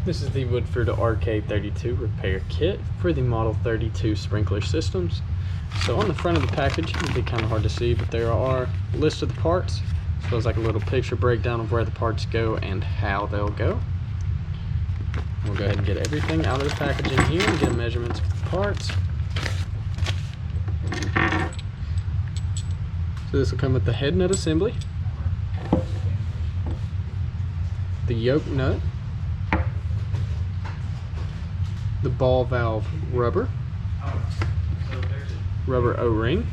This is the Woodford RK-32 repair kit for the Model 32 sprinkler systems. So on the front of the package, it would be kind of hard to see, but there are lists of the parts, as well as like a little picture breakdown of where the parts go and how they'll go. We'll go ahead and get everything out of the package in here and get measurements of the parts. So this will come with the head nut assembly, the yoke nut, the ball valve rubber O-ring,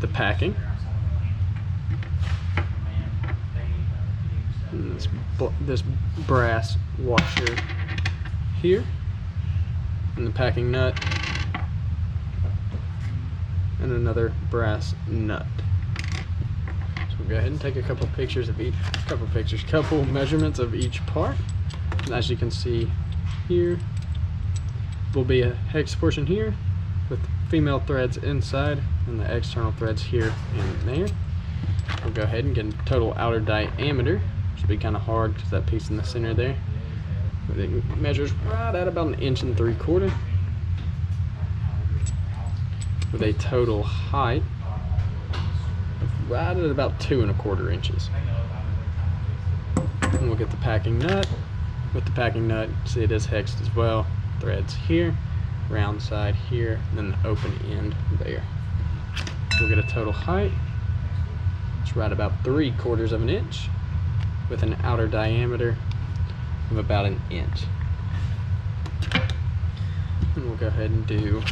the packing, and this brass washer here, and the packing nut, and another brass nut. So we'll go ahead and take a couple pictures of each, couple measurements of each part. And as you can see here, will be a hex portion here with female threads inside and the external threads here and there. We'll go ahead and get a total outer diameter, which will be kind of hard because that piece in the center there, but it measures right at about 1 3/4 inches, with a total height of right at about 2 1/4 inches. And we'll get the packing nut. With the packing nut, see it is hexed as well. Threads here, round side here, and then the open end there. We'll get a total height. It's right about 3/4 inch with an outer diameter of about 1 inch. And we'll go ahead and do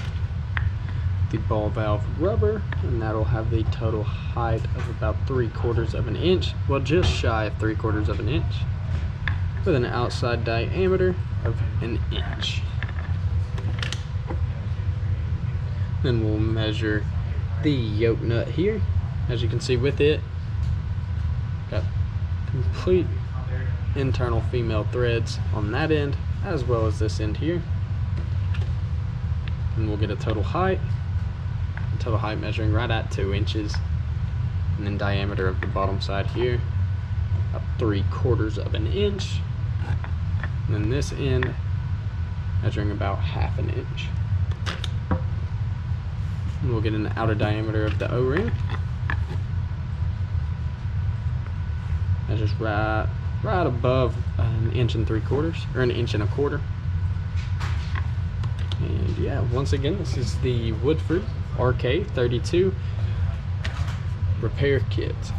the ball valve rubber, and that'll have the total height of about 3/4 inch, well, just shy of 3/4 inch, with an outside diameter of 1 inch. Then we'll measure the yoke nut here. As you can see with it, got complete internal female threads on that end as well as this end here. And we'll get a total height measuring right at 2 inches, and then diameter of the bottom side here about 3/4 inch, and then this end measuring about 1/2 inch. And we'll get an outer diameter of the O-ring, measures right above 1 3/4 inches, or 1 1/4 inches. And yeah, once again, this is the Woodford RK-32 repair kit.